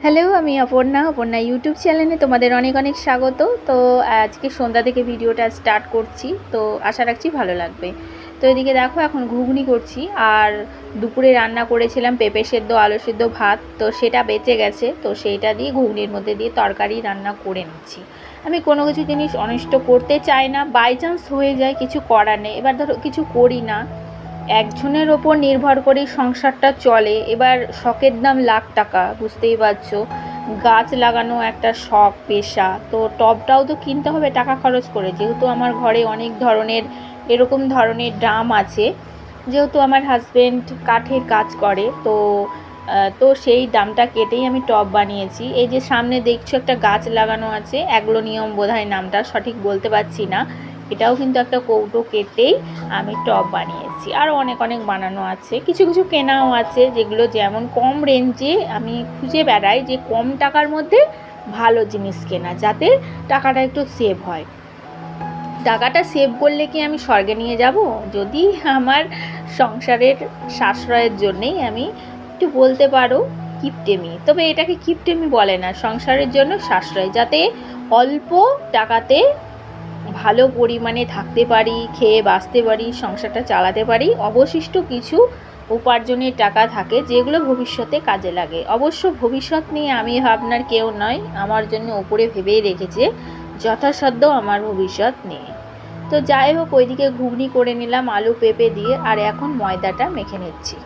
Hello, আমি Aparna YouTube চ্যানেলে তোমাদের অনেক অনেক স্বাগত। তো আজকে সন্ধ্যা থেকে ভিডিওটা স্টার্ট করছি, তো আশা রাখছি ভালো লাগবে। তো এদিকে দেখো এখন ঘুগনি করছি, আর দুপুরে রান্না করেছিলাম পেঁপে সেদ্ধ আলু সেদ্ধ ভাত, তো সেটা বেঁচে গেছে, তো সেইটা দিয়ে ঘুগনির মধ্যে দিয়ে তরকারি রান্না করে নিচ্ছি। আমি কোনো কিছু জিনিস অনিষ্ট করতে চাই না, বাই চান্স হয়ে যায়, কিছু করার নেই। এবার ধরো কিছু করি না, একজনের ওপর নির্ভর করেই সংসারটা চলে। এবার শখের দাম লাখ টাকা, বুঝতেই পারছো। গাছ লাগানো একটা শখ, পেশা, তো টবটাও তো কিনতে হবে টাকা খরচ করে। যেহেতু আমার ঘরে অনেক ধরনের এরকম ধরনের ড্রাম আছে, যেহেতু আমার হাজব্যান্ড কাঠের কাজ করে, তো সেই দামটা কেটেই আমি টব বানিয়েছি। এই যে সামনে দেখছো একটা গাছ লাগানো আছে, অ্যাগ্লোনিয়াম বোধহয় নামটা, সঠিক বলতে পারছি না। এটাও কিন্তু একটা কৌটো কেটেই আমি টব বানিয়েছি। আরও অনেক অনেক বানানো আছে, কিছু কিছু কেনাও আছে, যেগুলো যেমন কম রেঞ্জে আমি খুঁজে বেড়াই যে কম টাকার মধ্যে ভালো জিনিস কেনা, যাতে টাকাটা একটু সেভ হয়। টাকাটা সেভ করলে কি আমি স্বর্গে নিয়ে যাব? যদি আমার সংসারের সাশ্রয়ের জন্যেই আমি একটু বলতে পারো কিপটেমি, তবে এটাকে কিপটেমি বলে না, সংসারের জন্য সাশ্রয়, যাতে অল্প টাকাতে ভালো পরিমাণে থাকতে পারি, খেয়ে বাঁচতে পারি, সংসারটা চালাতে পারি, অবশিষ্ট কিছু উপার্জনের টাকা থাকে যেগুলো ভবিষ্যতে কাজে লাগে। অবশ্য ভবিষ্যৎ নিয়ে আমি ভাবনার কেউ নয়, আমার জন্য ওপরে ভেবেই রেখেছে যথাসাধ্য আমার ভবিষ্যৎ নিয়ে। তো যাই হোক, ওইদিকে ঘুগনি করে নিলাম আলু পেঁপে দিয়ে, আর এখন ময়দাটা মেখে নিচ্ছি।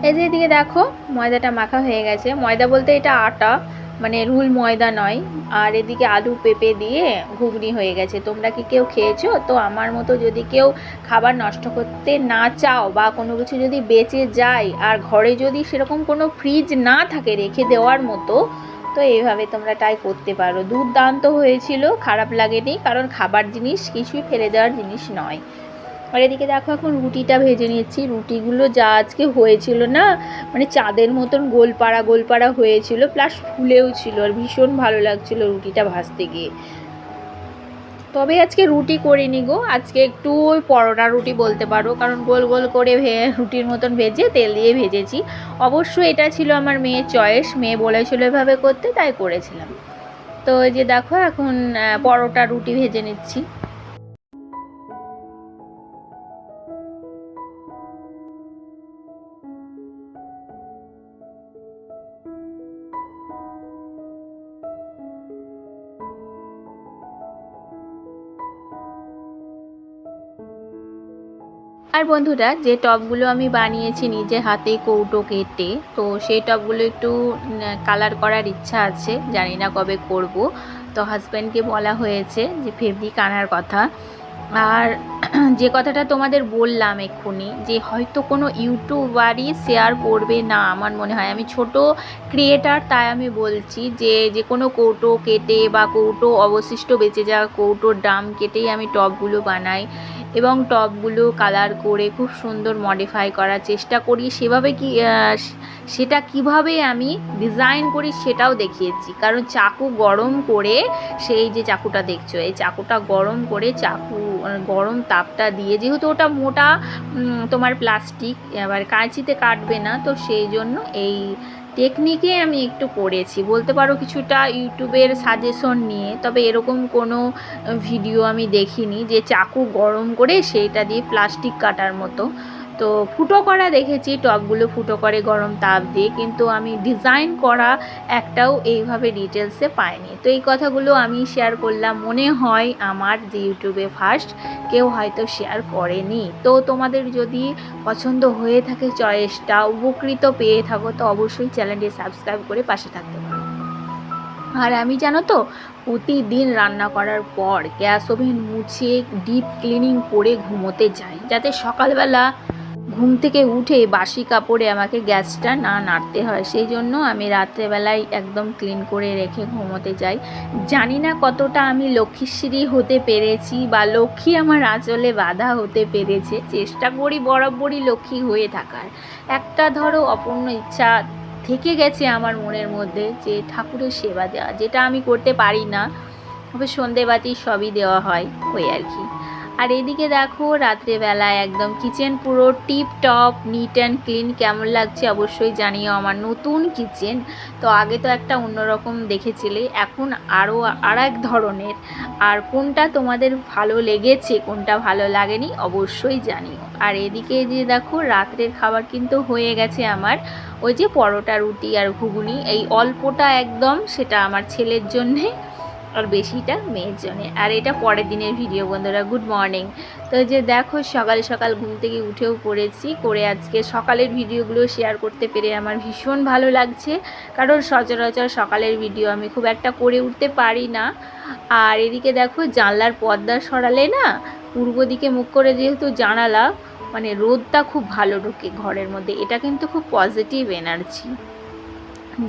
এই যে এদিকে দেখো ময়দাটা মাখা হয়ে গেছে, ময়দা বলতে এটা আটা, মানে রুল ময়দা নয়। আর এদিকে আলু পেঁপে দিয়ে ঘুগনি হয়ে গেছে। তোমরা কি কেউ খেয়েছো? তো আমার মতো যদি কেউ খাবার নষ্ট করতে না চাও, বা কোনো কিছু যদি বেঁচে যায়, আর ঘরে যদি সেরকম কোনো ফ্রিজ না থাকে রেখে দেওয়ার মতো, তো এইভাবে তোমরা ট্রাই করতে পারো। দুর্দান্ত হয়েছিল, খারাপ লাগেনি, কারণ খাবার জিনিস কিছুই ফেলে দেওয়ার জিনিস নয়। আর এদিকে দেখো এখন রুটিটা ভেজে নিচ্ছি। রুটিগুলো যা আজকে হয়েছিল না, মানে চাঁদের মতন গোলপাড়া গোলপাড়া হয়েছিল, প্লাস ফুলেও ছিল, আর ভীষণ ভালো লাগছিল রুটিটা ভাজতে গিয়ে। তবে আজকে রুটি করিনি গো, আজকে একটু ওই পরোটা রুটি বলতে পারো, কারণ গোল গোল করে রুটির মতন ভেজে তেল দিয়ে ভেজেছি। অবশ্য এটা ছিল আমার মেয়ের চয়েস, মেয়ে বলেছিল এভাবে করতে, তাই করেছিলাম। তো এই যে দেখো এখন পরোটা রুটি ভেজে নিচ্ছি। আর বন্ধুরা, যে টবগুলো আমি বানিয়েছি নিজে হাতে কৌটো কেটে, তো সেই টবগুলো একটু কালার করার ইচ্ছা আছে, জানি না কবে করব। তো হাজব্যান্ডকে বলা হয়েছে যে ফেব্রিক আনার কথা। আর যে কথাটা তোমাদের বললাম এক্ষুনি, যে হয়তো কোনো ইউটিউবারই শেয়ার করবে না আমার মনে হয়, আমি ছোট ক্রিয়েটার, তাই আমি বলছি যে যে কোনো কৌটো কেটে বা কৌটো অবশিষ্ট বেঁচে যাওয়া কৌটোর দাম কেটেই আমি টবগুলো বানাই, এবং টবগুলো কালার করে খুব সুন্দর মডিফাই করার চেষ্টা করি। সেভাবে সেটা কিভাবে আমি ডিজাইন করি সেটাও দেখিয়েছি। কারণ চাকু গরম করে, সেই যে চাকুটা দেখছো, এই চাকুটা গরম করে, গরম তাপটা দিয়ে, যেহেতু ওটা মোটা তোমার প্লাস্টিক, এবার কাঁচিতে কাটবে না, তো সেই জন্য এই টেকনিকে আমি একটু করেছি বলতে পারো, কিছুটা ইউটিউবের সাজেশন নিয়ে। তবে এরকম কোনো ভিডিও আমি দেখিনি যে চাকু গরম করে সেইটা দিয়ে প্লাস্টিক কাটার মতো। তো ফুটো করা দেখেছি, টবগুলো ফুটো করে গরম তাপ দিয়ে, কিন্তু আমি ডিজাইন করা একটাও এইভাবে ডিটেলসে পাইনি। তো এই কথাগুলো আমি শেয়ার করলাম, মনে হয় আমার যে ইউটিউবে ফার্স্ট, কেউ হয়তো শেয়ার করেনি। তো তোমাদের যদি পছন্দ হয়ে থাকে চয়েসটা, উপকৃত পেয়ে থাকো, তো অবশ্যই চ্যানেলটি সাবস্ক্রাইব করে পাশে থাকতে পারো। আর আমি জানো তো, প্রতিদিন রান্না করার পর গ্যাস ওভেন মুছে ডিপ ক্লিনিং করে ঘুমোতে যাই, যাতে সকালবেলা ঘুম থেকে উঠে বাসি কাপড়ে আমাকে গ্যাসটা না নাড়তে হয়। সেই জন্য আমি রাত্রেবেলায় একদম ক্লিন করে রেখে ঘুমোতে যাই। জানি না কতটা আমি লক্ষ্মীশ্রী হতে পেরেছি, বা লক্ষ্মী আমার আঁচলে বাঁধা হতে পেরেছে। চেষ্টা করি বরাবরই লক্ষ্মী হয়ে থাকার। একটা ধরো অপূর্ণ ইচ্ছা থেকে গেছে আমার মনের মধ্যে যে ঠাকুরের সেবা দেওয়া, যেটা আমি করতে পারি না, তবে সন্ধেবাতি সবই দেওয়া হয় ওই আর কি। আর এদিকে দেখো রাত্রেবেলায় একদম কিচেন পুরো tip top neat and clean. কেমন লাগছে অবশ্যই জানিও আমার নতুন কিচেন। তো আগে তো একটা অন্যরকম দেখেছিলে, এখন আরও আর এক ধরনের। আর কোনটা তোমাদের ভালো লেগেছে কোনটা ভালো লাগেনি অবশ্যই জানিও। আর এদিকে যে দেখো রাত্রের খাবার কিন্তু হয়ে গেছে আমার, ওই যে পরোটা রুটি আর ঘুগনি, এই অল্পটা একদম সেটা আমার ছেলের জন্যে আর বেশিটা মেয়ের জন্যে। আর এটা পরের দিনের ভিডিও বন্ধুরা। Good morning. তো যে দেখো সকাল সকাল ঘুম থেকে উঠেও পড়েছি, করে আজকে সকালের ভিডিওগুলো শেয়ার করতে পেরে আমার ভীষণ ভালো লাগছে, কারণ সচরাচর সকালের ভিডিও আমি খুব একটা করে উঠতে পারি না। আর এদিকে দেখো জানলার পর্দা সরালে না, পূর্ব দিকে মুখ করে যেহেতু জানালা, মানে রোদটা খুব ভালো ঢোকে ঘরের মধ্যে, এটা কিন্তু খুব পজিটিভ এনার্জি।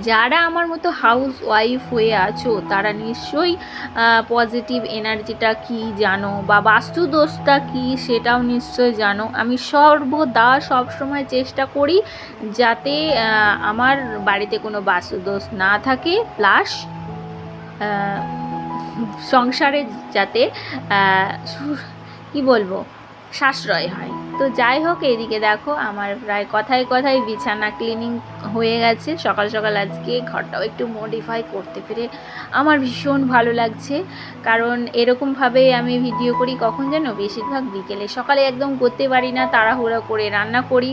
যারা আমার মতো হাউস ওয়াইফ হয়ে আছো তারা নিশ্চয়ই পজিটিভ এনার্জিটা কি জানো, বা বাস্তুদোষটা কি সেটাও নিশ্চয়ই জানো। আমি সর্বদা সবসময় চেষ্টা করি যাতে আমার বাড়িতে কোনো বাস্তুদোষ না থাকে, প্লাস সংসারে যাতে কি বলবো সাশ্রয় হয়। তো যাই হোক, এইদিকে দেখো আমার প্রায় কথায় কথায় বিছানা ক্লিনিং হয়ে গেছে। সকাল সকাল আজকে ঘরটাও একটু মডিফাই করতে পেরে আমার ভীষণ ভালো লাগছে, কারণ এরকমভাবে আমি ভিডিও করি কখন যেন বেশিরভাগ বিকেলে, সকালে একদম করতে পারি না, তাড়াহুড়ো করে রান্না করি।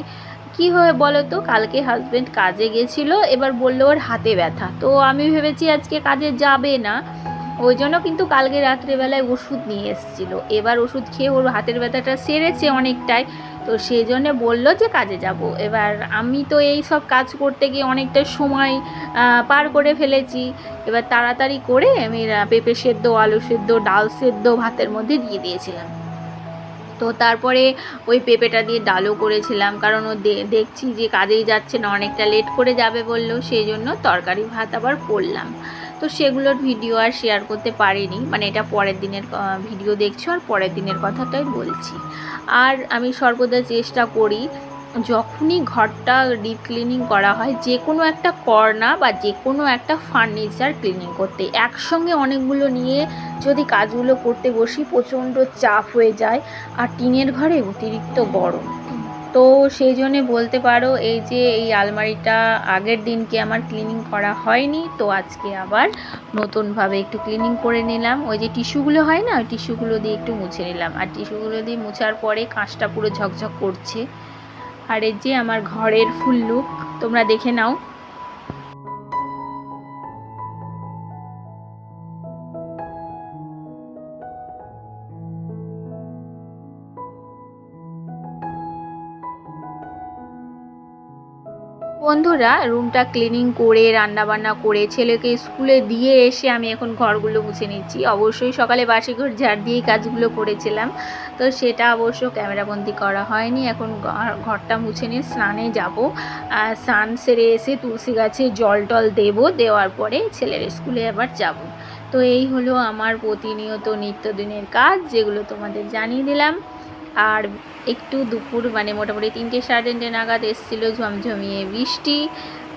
কি হয় বলো তো, কালকে হাজব্যান্ড কাজে গেছিলো, এবার বললো ওর হাতে ব্যথা, তো আমি ভেবেছি আজকে কাজে যাবে না, ওই জন্য কিন্তু কালকে রাত্রেবেলায় ওষুধ নিয়ে এসেছিলো। এবার ওষুধ খেয়ে ওর হাতের ব্যথাটা সেরেছে অনেকটাই, তো সেই জন্যে বললো যে কাজে যাব। এবার আমি তো এই সব কাজ করতে গিয়ে অনেকটা সময় পার করে ফেলেছি। এবার তাড়াতাড়ি করে আমি পেঁপে সেদ্ধ, আলু সেদ্ধ, ডাল সেদ্ধ ভাতের মধ্যে দিয়ে দিয়েছিলাম। তো তারপরে ওই পেঁপেটা দিয়ে ডালও করেছিলাম, কারণ ও দেখছি যে কাজেই যাচ্ছে না, অনেকটা লেট করে যাবে বললো, সেই জন্য তরকারি ভাত আবার করলাম। তো সেগুলোর ভিডিও আর শেয়ার করতে পারিনি, মানে এটা পরের দিনের ভিডিও দেখছো আর পরের দিনের কথাটাই বলছি। আর আমি সর্বদা চেষ্টা করি যখনই ঘরটা ডিপ ক্লিনিং করা হয়, যে কোনো একটা কর্নার বা যে কোনো একটা ফার্নিচার ক্লিনিং করতে, একসঙ্গে অনেকগুলো নিয়ে যদি কাজগুলো করতে বসি প্রচণ্ড চাপ হয়ে যায়, আর টিনের ঘরে অতিরিক্ত গরম। তো সেই জন্যে বলতে পারো এই যে এই আলমারিটা আগের দিনকে আমার ক্লিনিং করা হয়নি, তো আজকে আবার নতুনভাবে একটু ক্লিনিং করে নিলাম। ওই যে টিস্যুগুলো হয় না, ওই টিস্যুগুলো দিয়ে একটু মুছে নিলাম, আর টিস্যুগুলো দিয়ে মুছার পরে কাঁচটা পুরো ঝকঝক করছে। আর এই যে আমার ঘরের ফুল লুক তোমরা দেখে নাও। বন্ধুরা রুমটা ক্লিনিং করে রান্নাবান্না করে ছেলেকে স্কুলে দিয়ে এসে আমি এখন ঘরগুলো মুছে নিচ্ছি। অবশ্যই সকালে বাসি ঘর ঝাড় দিয়েই কাজগুলো করেছিলাম, তো সেটা অবশ্য ক্যামেরাবন্দি করা হয়নি। এখন ঘরটা মুছে নিয়ে স্নানে যাব, স্নান সেরে এসে তুলসী গাছে জল টল দেবো, দেওয়ার পরে ছেলের স্কুলে আবার যাব। তো এই হলো আমার প্রতিনিয়ত নিত্যদিনের কাজ, যেগুলো তোমাদের জানিয়ে দিলাম। আর একটু দুপুর মানে মোটামুটি 3টে সাড়ে 3টে নাগাদ এসেছিলো ঝমঝমিয়ে বৃষ্টি।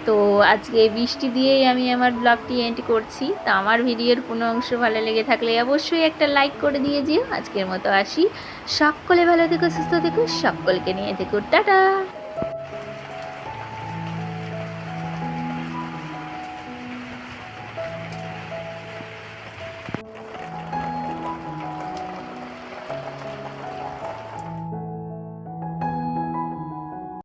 তো আজকে বৃষ্টি দিয়েই আমি আমার ব্লগটি এন্ড করছি। তো আমার ভিডিওর কোনো অংশ ভালো লেগে থাকলে অবশ্যই একটা লাইক করে দিয়ে যেও। আজকের মতো আসি, সকলে ভালো থেকো, সুস্থ থেকো, সকলকে নিয়ে থেকো, টাটা।